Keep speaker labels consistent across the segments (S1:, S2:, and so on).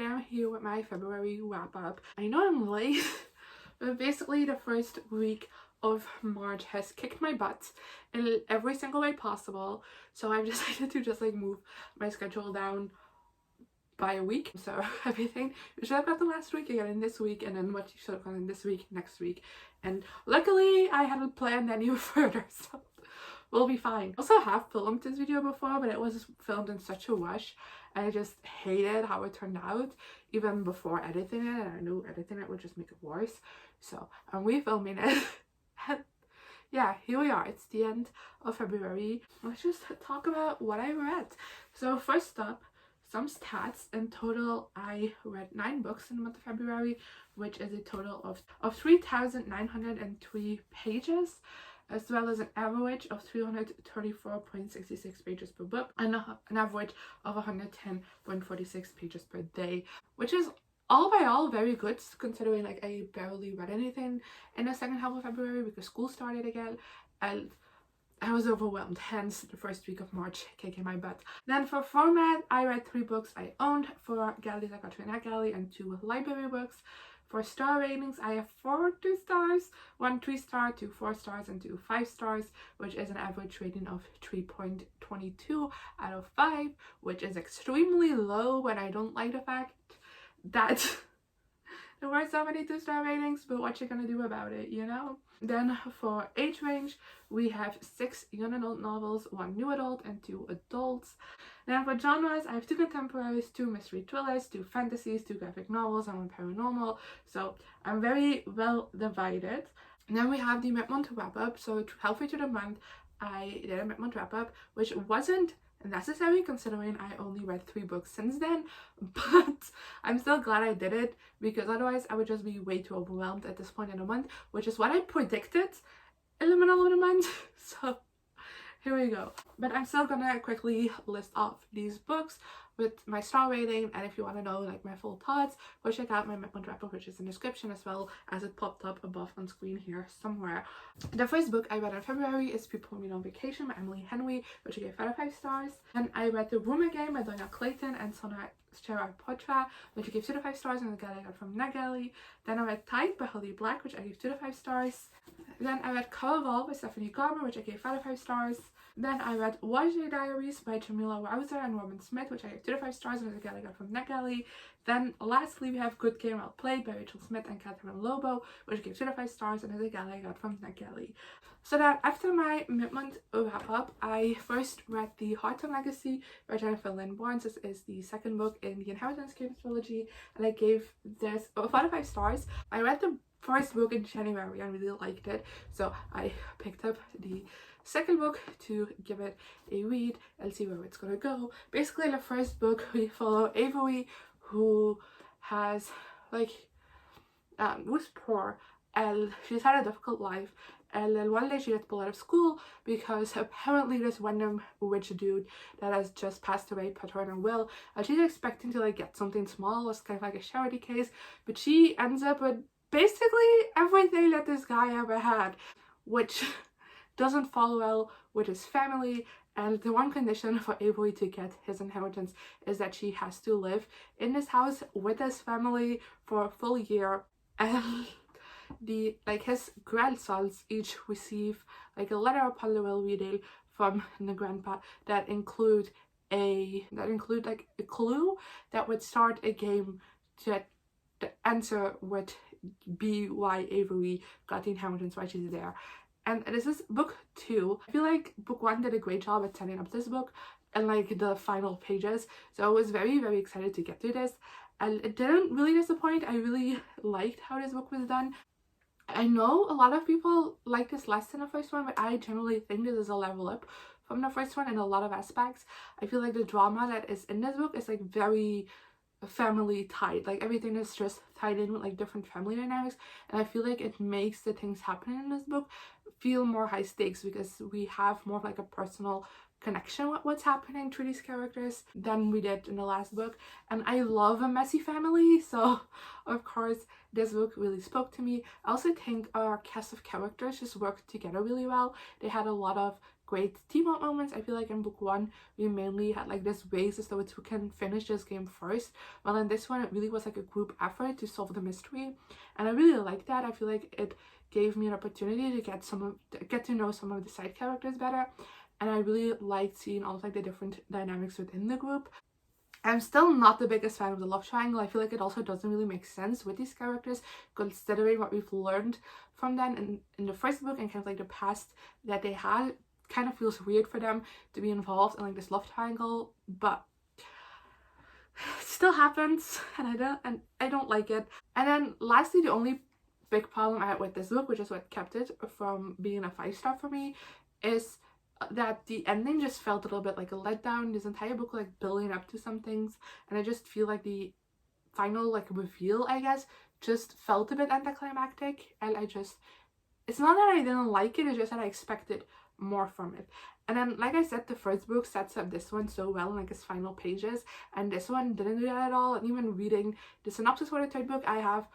S1: am here with my February wrap up. I know I'm late, but basically the first week of March has kicked my butt in every single way possible, so I've decided to just like move my schedule down by a week. So everything you should have got the last week again in this week, and then what you should have gotten this week next week, and luckily I hadn't planned any further, so we'll be fine. I also have filmed this video before, but it was filmed in such a rush and I just hated how it turned out even before editing it, and I knew editing it would just make it worse, so I'm refilming it. And yeah, here we are. It's the end of February. Let's just talk about what I read. So first up, some stats. In total, I read 9 books in the month of February, which is a total of 3,903 pages, as well as an average of 334.66 pages per book, and an average of 110.46 pages per day, which is all by all very good, considering like I barely read anything in the second half of February because school started again and I was overwhelmed, hence the first week of March kicking my butt. Then for format, I read 3 books I owned. For galleys, I got 2 NetGalley and 2 library books. For star ratings, I have 4 2 stars, 1 3 star, 2 4 stars, and 2 5 stars, which is an average rating of 3.22 out of 5, which is extremely low when I don't like the fact that there were so many 2-star ratings, but what you gonna do about it, you know? Then for age range, we have 6 young adult novels, 1 new adult, and 2 adults. Then for genres, I have 2 contemporaries, 2 mystery thrillers, 2 fantasies, 2 graphic novels, and 1 paranormal, so I'm very well divided. And then we have the mid-month wrap-up. So halfway through the month, I did a mid-month wrap-up, which wasn't necessary considering I only read 3 books since then, but I'm still glad I did it because otherwise I would just be way too overwhelmed at this point in the month, which is what I predicted in the middle of the month. So here we go. But I'm still gonna quickly list off these books with my star rating, and if you want to know like my full thoughts, go check out my mid-month wrap-up, which is in the description as well as it popped up above on screen here somewhere. The first book I read in February is People Meet on Vacation by Emily Henry, which I gave out of 5 stars. And I read The Room Again by Donna Clayton and Sona Potra, which I gave 2 to 5 stars, and the gallery I got from NetGalley. Then I read Tide by Holly Black, which I gave 2 to 5 stars. Then I read Caraval by Stephanie Garber, which I gave 5 to 5 stars. Then I read YJ Diaries by Jamila Rouser and Robin Smith, which I gave 2 to 5 stars, and the gallery I got from NetGalley. Then lastly we have Good Game Well Played by Rachel Smith and Catherine Lobo, which I gave 2 to 5 stars, and the gallery I got from NetGalley. So that after my mid-month wrap up, I first read The Hawthorne Legacy by Jennifer Lynn Barnes. This is the second book in the Inheritance Games trilogy, and I gave this 4 to 5 stars. I read the first book in January and really liked it, so I picked up the second book to give it a read and see where it's gonna go. Basically, the first book we follow Avery, who has who's poor and she's had a difficult life, and then one day she gets pulled out of school because apparently this random rich dude that has just passed away put her in a will, and she's expecting to like get something small. It's kind of like a charity case, but she ends up with basically everything that this guy ever had, which doesn't fall well with his family. And the one condition for Avery to get his inheritance is that she has to live in this house with his family for a full year, and his grandsons each receive like a letter upon the will reading from the grandpa that include like a clue that would start a game that the answer would be why Avery got the inheritance, why she's there. And this is book 2. I feel like book 1 did a great job at setting up this book and like the final pages, so I was very excited to get through this, and it didn't really disappoint. I really liked how this book was done. I know a lot of people like this less than the first one, but I generally think this is a level up from the first one in a lot of aspects. I feel like the drama that is in this book is like very family tied, like everything is just tied in with like different family dynamics, and I feel like it makes the things happening in this book feel more high stakes because we have more of like a personal connection with what's happening to these characters than we did in the last book. And I love a messy family, so of course this book really spoke to me. I also think our cast of characters just worked together really well. They had a lot of great team-up moments. I feel like in book one we mainly had like this race as though it's who can finish this game first, while in this one it really was like a group effort to solve the mystery, and I really like that. I feel like it gave me an opportunity to get to know some of the side characters better, and I really liked seeing all of like the different dynamics within the group. I'm still not the biggest fan of the love triangle. I feel like it also doesn't really make sense with these characters, considering what we've learned from them in the first book and kind of like the past that they had. It kind of feels weird for them to be involved in like this love triangle, but it still happens, and I don't like it. And then lastly, the only big problem I had with this book, which is what kept it from being a 5-star for me, is that the ending just felt a little bit like a letdown. This entire book like building up to some things, and I just feel like the final like reveal, I guess, just felt a bit anticlimactic, and it's not that I didn't like it, it's just that I expected more from it. And then, like I said, the first book sets up this one so well in like its final pages, and this one didn't do that at all. And even reading the synopsis for the third book, I have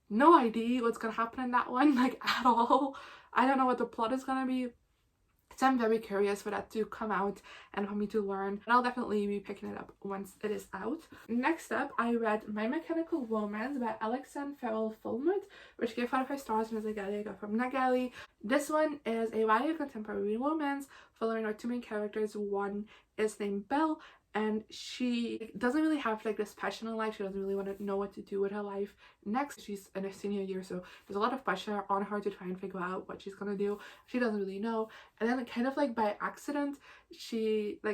S1: no idea what's gonna happen in that one, like at all. I don't know what the plot is gonna be. So I'm very curious for that to come out and for me to learn, and I'll definitely be picking it up once it is out. Next up, I read My Mechanical Romance by Alexene Farol Follmuth, which gave 5 stars and is a galley I got from NetGalley. This one is a YA contemporary romance following our 2 main characters. One is named Belle, and she doesn't really have like this passion in life. She doesn't really want to know what to do with her life next. She's in her senior year, so there's a lot of pressure on her to try and figure out what she's gonna do. She doesn't really know, and then kind of like by accident,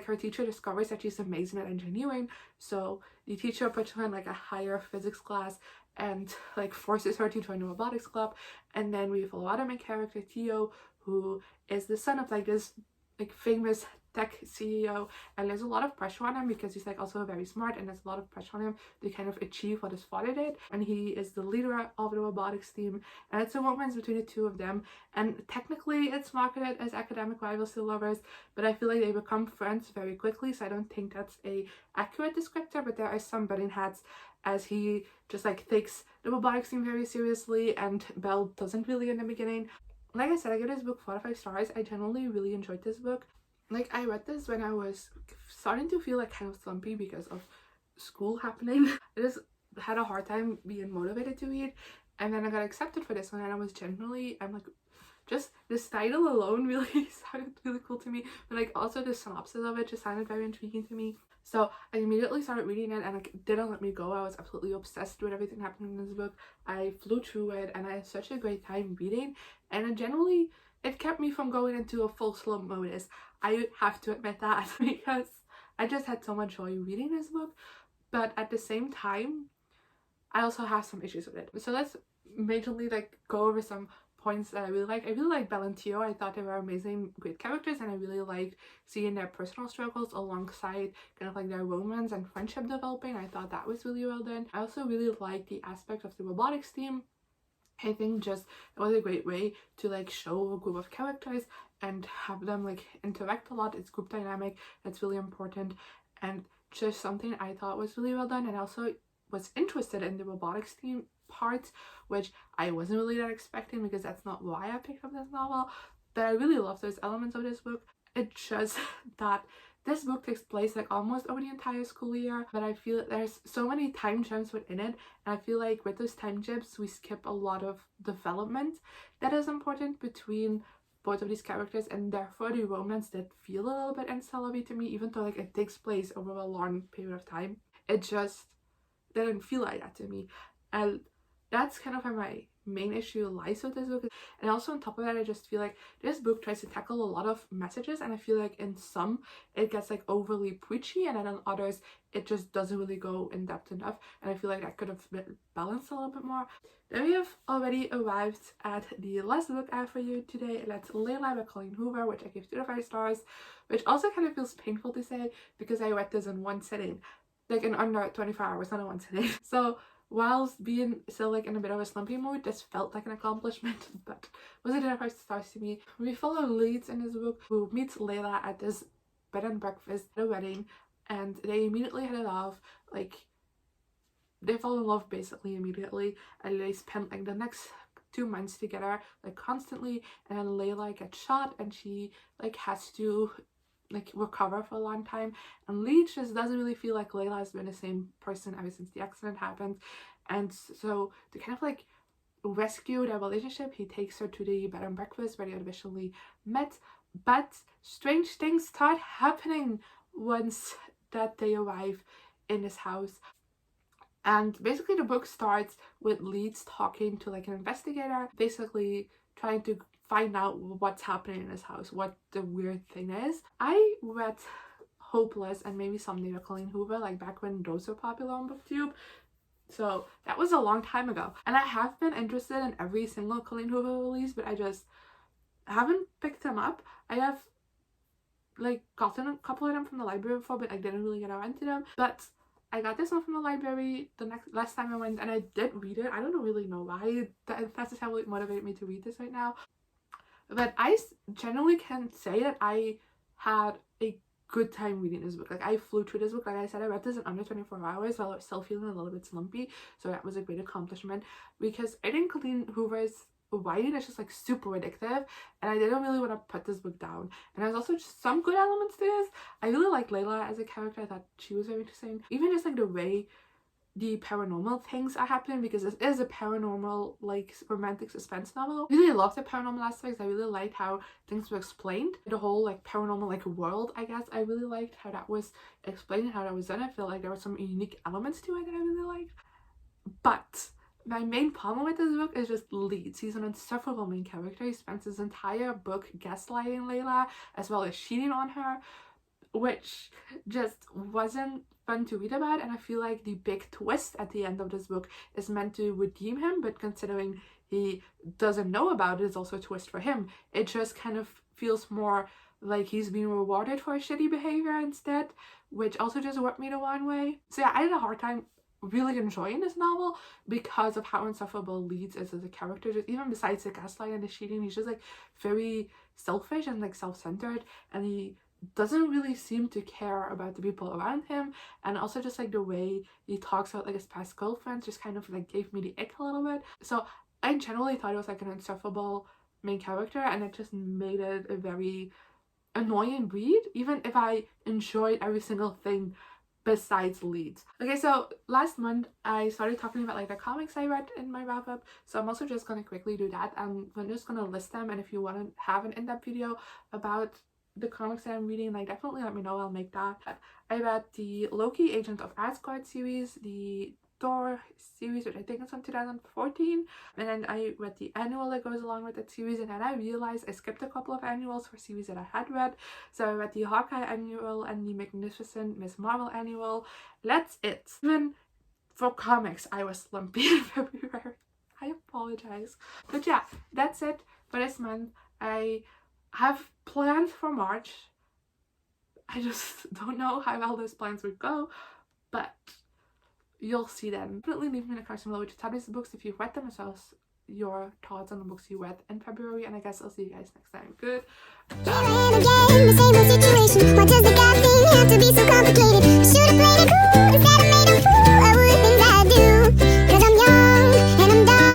S1: her teacher discovers that she's amazing at engineering, so the teacher puts her in like a higher physics class and like forces her to join the robotics club. And then we follow our main character Theo, who is the son of like this like famous tech CEO, and there's a lot of pressure on him because he's like also very smart, and there's a lot of pressure on him to kind of achieve what his father did, and he is the leader of the robotics team, and it's a romance between the 2 of them, and technically it's marketed as academic rivals to lovers, but I feel like they become friends very quickly, so I don't think that's a accurate descriptor, but there are some butting heads as he just like takes the robotics team very seriously, and Belle doesn't really in the beginning. Like I said, I give this book 4 out of 5 stars. I generally really enjoyed this book. Like, I read this when I was starting to feel like kind of slumpy because of school happening. I just had a hard time being motivated to read, and then I got accepted for this one, and I'm like, just this title alone really sounded really cool to me, but like also the synopsis of it just sounded very intriguing to me. So I immediately started reading it, and like, it didn't let me go. I was absolutely obsessed with everything happening in this book. I flew through it, and I had such a great time reading, and generally it kept me from going into a full slump modus. I have to admit that, because I just had so much joy reading this book, but at the same time I also have some issues with it. So let's majorly like go over some points that I really like. I really like Belle and Theo. I thought they were amazing, great characters, and I really liked seeing their personal struggles alongside kind of like their romance and friendship developing. I thought that was really well done. I also really liked the aspect of the robotics team. I think just it was a great way to like show a group of characters and have them like interact a lot. It's group dynamic, that's really important, and just something I thought was really well done. And I also was interested in the robotics team part, which I wasn't really that expecting because that's not why I picked up this novel, but I really love those elements of this book. It's just that this book takes place like almost over the entire school year, but I feel there's so many time jumps within it, and I feel like with those time jumps we skip a lot of development that is important between both of these characters, and therefore the romance did feel a little bit insta-lovey to me, even though like it takes place over a long period of time. It just didn't feel like that to me, and that's kind of where my main issue lies with this book. And also on top of that, I just feel like this book tries to tackle a lot of messages, and I feel like in some it gets like overly preachy, and then in others it just doesn't really go in depth enough, and I feel like that could have been balanced a little bit more. Then we have already arrived at the last book I have for you today, and that's Layla by Colleen Hoover, which I gave 2 out of 5 stars, which also kind of feels painful to say because I read this in one sitting, like in under 24 hours, not in one sitting. So whilst being still like in a bit of a slumpy mood, this felt like an accomplishment, but was it 2 out of 5 stars to me. We follow leads in this book who meets Layla at this bed and breakfast at a wedding, and they immediately hit it off. Like, they fall in love basically immediately, and they spend like the next 2 months together, like constantly, and then Layla gets shot and she like has to like recover for a long time, and Leach just doesn't really feel like Layla has been the same person ever since the accident happened. And so to kind of like rescue their relationship, he takes her to the bed and breakfast where they initially met, but strange things start happening once that they arrive in this house. And basically the book starts with Leeds talking to like an investigator, basically trying to find out what's happening in his house, what the weird thing is. I read Hopeless and maybe someday by Colleen Hoover, like back when those were popular on BookTube. So that was a long time ago. And I have been interested in every single Colleen Hoover release, but I just haven't picked them up. I have like gotten a couple of them from the library before, but I didn't really get around to them. But I got this one from the library last time I went, and I did read it. I don't really know why that necessarily motivated me to read this right now. But I generally can say that I had a good time reading this book. Like, I flew through this book. Like I said, I read this in under 24 hours while I was still feeling a little bit slumpy. So that was a great accomplishment, because I think Colleen Hoover's writing is just like super addictive, and I didn't really want to put this book down. And there's also just some good elements to this. I really like Layla as a character. I thought she was very interesting. Even just like the way the paranormal things are happening, because this is a paranormal like romantic suspense novel. I really loved the paranormal aspects. I really liked how things were explained. The whole like paranormal like world, I guess, I really liked how that was explained, how that was done. I feel like there were some unique elements to it that I really liked. But my main problem with this book is just Leeds. He's an insufferable main character. He spends his entire book gaslighting Layla as well as cheating on her, which just wasn't fun to read about. And I feel like the big twist at the end of this book is meant to redeem him, but considering he doesn't know about it, it's also a twist for him. It just kind of feels more like he's being rewarded for shitty behavior instead, which also just rubbed me the wrong way. So yeah, I had a hard time really enjoying this novel because of how insufferable Leeds is as a character. Just even besides the gaslighting and the cheating, he's just like very selfish and like self-centered, and he doesn't really seem to care about the people around him. And also just like the way he talks about like his past girlfriends just kind of like gave me the ick a little bit. So I generally thought it was like an insufferable main character, and it just made it a very annoying read, even if I enjoyed every single thing besides Leeds. Okay, so last month I started talking about like the comics I read in my wrap up, so I'm also just gonna quickly do that. I'm just gonna list them, and if you want to have an in-depth video about the comics that I'm reading, like definitely let me know, I'll make that. I read the Loki Agent of Asgard series, the Thor series, which I think is from 2014, and then I read the annual that goes along with that series, and then I realized I skipped a couple of annuals for series that I had read. So I read the Hawkeye annual and the Magnificent Miss Marvel annual. That's it. Even for comics I was slumpy in February. I apologize. But yeah, that's it for this month. I have plans for March. I just don't know how well those plans would go, but you'll see them. Definitely leave me in the comments below which types of books if you've read them, as well as your thoughts on the books you read in February, and I guess I'll see you guys next time. Good.